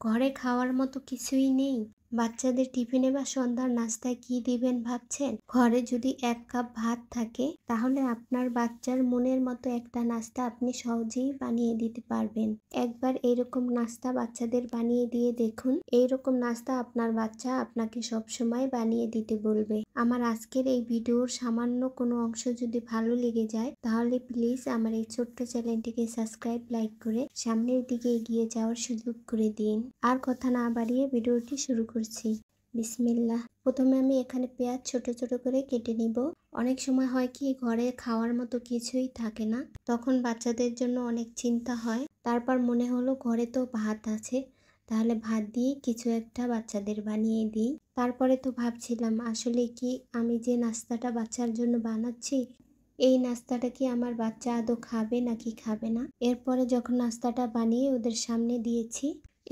ঘরে খাওয়ার মতো কিছুই নেই। বাচ্চাদের টিফিনে বা সন্ধ্যার নাস্তায় কি দিবেন ভাবছেন? ঘরে যদি 1 কাপ ভাত থাকে তাহলে আপনার বাচ্চার মনের মতো একটা নাস্তা আপনি সহজেই বানিয়ে দিতে পারবেন। একবার এরকম নাস্তা বাচ্চাদের বানিয়ে দিয়ে দেখুন। এইরকম নাস্তা আপনার বাচ্চা আপনাকে সবসময় বানিয়ে দিতে বলবে। আমার আজকের এই ভিডিওর সামান্য কোনো অংশ যদি ভালো লেগে যায় তাহলে প্লিজ আমার এই ছোট্ট চ্যানেলটিকে সাবস্ক্রাইব, লাইক করে সামনের দিকে এগিয়ে যাওয়ার সুযোগ করে দিন। আর কথা না বাড়িয়ে ভিডিওটি শুরু করছি। বিসমিল্লাহ। প্রথমে আমি এখানে পেঁয়াজ ছোট ছোট করে কেটে নিব। অনেক সময় হয় কি ঘরে খাওয়ার মতো কিছুই থাকে না, তখন বাচ্চাদের জন্য অনেক চিন্তা হয়। তারপর মনে হলো ঘরে তো ভাত আছে, তাহলে ভাত দিয়ে কিছু একটা বাচ্চাদের বানিয়ে দিই। তারপরে তো ভাবছিলাম আসলে কি আমি যে নাস্তাটা বাচ্চার জন্য বানাচ্ছি এই নাস্তাটা কি আমার বাচ্চা আদৌ খাবে নাকি খাবে না। এরপরে যখন নাস্তাটা বানিয়ে ওদের সামনে দিয়েছি,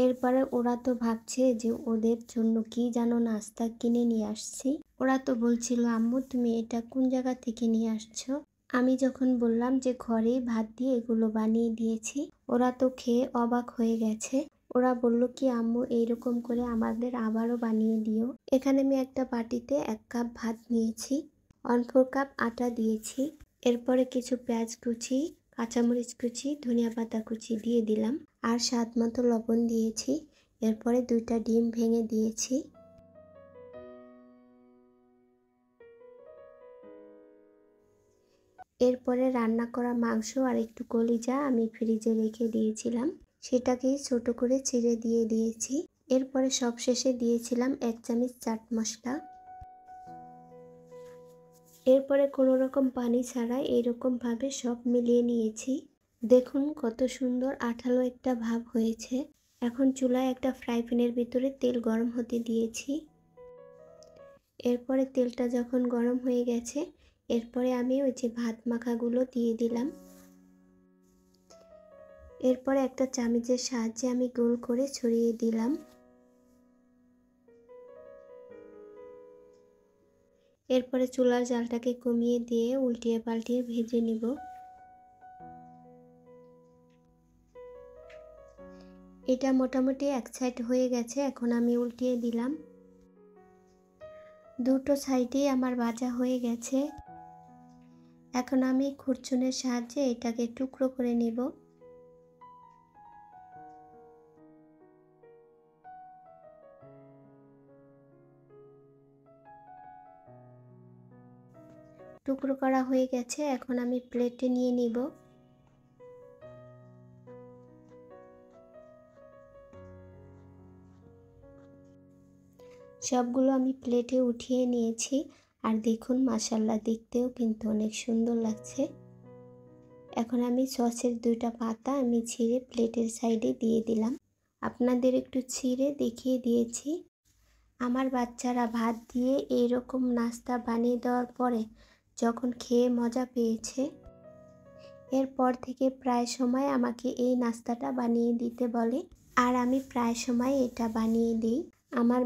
এরপরে ওরা তো ভাবছে যে ওদের জন্য কি যেন নাস্তা কিনে নিয়ে আসছি। ওরা তো বলছিল, আম্মু তুমি এটা কোন জায়গা থেকে নিয়ে আসছো? আমি যখন বললাম যে ঘরেই ভাত দিয়ে এগুলো বানিয়ে দিয়েছি, ওরা তো খেয়ে অবাক হয়ে গেছে। ওরা বলল কি আম্মু এইরকম করে আমাদের আবারও বানিয়ে দিও। এখানে আমি একটা বাটিতে 1 কাপ ভাত নিয়েছি, 1/4 কাপ আটা দিয়েছি। এরপরে কিছু পেঁয়াজ কুচি, কাঁচামরিচ কুচি, ধনিয়া পাতা কুচি দিয়ে দিলাম আর স্বাদ মতো লবণ দিয়েছি। এরপরে 2টা ডিম ভেঙে দিয়েছি। এরপরে রান্না করা মাংস আর একটু কলিজা আমি ফ্রিজে রেখে দিয়েছিলাম, সেটাকেই ছোট করে চিড়ে দিয়ে দিয়েছি। এরপরে সবশেষে দিয়েছিলাম 1 চামচ চাট মশলা। এরপরে কোনো রকম পানি ছাড়া এরকমভাবে সব মিলিয়ে নিয়েছি। দেখুন কত সুন্দর আঠালো একটা ভাব হয়েছে। এখন চুলায় একটা ফ্রাই প্যানের ভিতরে তেল গরম হতে দিয়েছি। এরপরে তেলটা যখন গরম হয়ে গেছে, এরপরে আমি ওই যে ভাত মাখাগুলো দিয়ে দিলাম। এরপরে একটা চামচের সাহায্যে আমি গোল করে ছড়িয়ে দিলাম। এরপরে চুলার জালটাকে কমিয়ে দিয়ে উল্টিয়ে পাল্টিয়ে ভেজে নিব। এটা মোটামুটি 1 সাইড হয়ে গেছে, এখন আমি উল্টিয়ে দিলাম। দুটো সাইডেই আমার ভাজা হয়ে গেছে। এখন আমি খুরচুনের সাহায্যে এটাকে টুকরো করে নিব। টুকরো করা হয়ে গেছে, এখন আমি প্লেটে নিয়ে নিব। সবগুলো আমি প্লেটে উঠিয়ে নিয়েছি। আর দেখুন মাশাআল্লাহ দেখতেও কিন্তু অনেক সুন্দর লাগছে। এখন আমি সসের 2টা পাতা আমি ছিঁড়ে প্লেটের সাইডে দিয়ে দিলাম। আপনাদের একটু ছিঁড়ে দেখিয়ে দিয়েছি। আমার বাচ্চারা ভাত দিয়ে এইরকম নাস্তা বানিয়ে দেওয়ার পরে যখন খেয়ে মজা পেয়েছে, এরপর থেকে প্রায় সময় আমাকে এই নাস্তাটা বানিয়ে দিতে বলে আর আমি প্রায় সময় এটা বানিয়ে দিই। আমার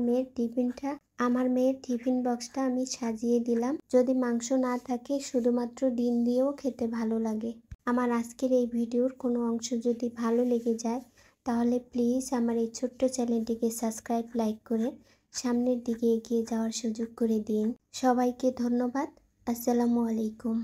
মেয়ের টিফিন বক্সটা আমি সাজিয়ে দিলাম। যদি মাংস না থাকে শুধুমাত্র ডিম দিয়েও খেতে ভালো লাগে। আমার আজকের এই ভিডিওর কোনো অংশ যদি ভালো লেগে যায় তাহলে প্লিজ আমার এই ছোট্ট চ্যানেলটিকে সাবস্ক্রাইব, লাইক করে সামনের দিকে এগিয়ে যাওয়ার সুযোগ করে দিন। সবাইকে ধন্যবাদ। আসসালামু আলাইকুম।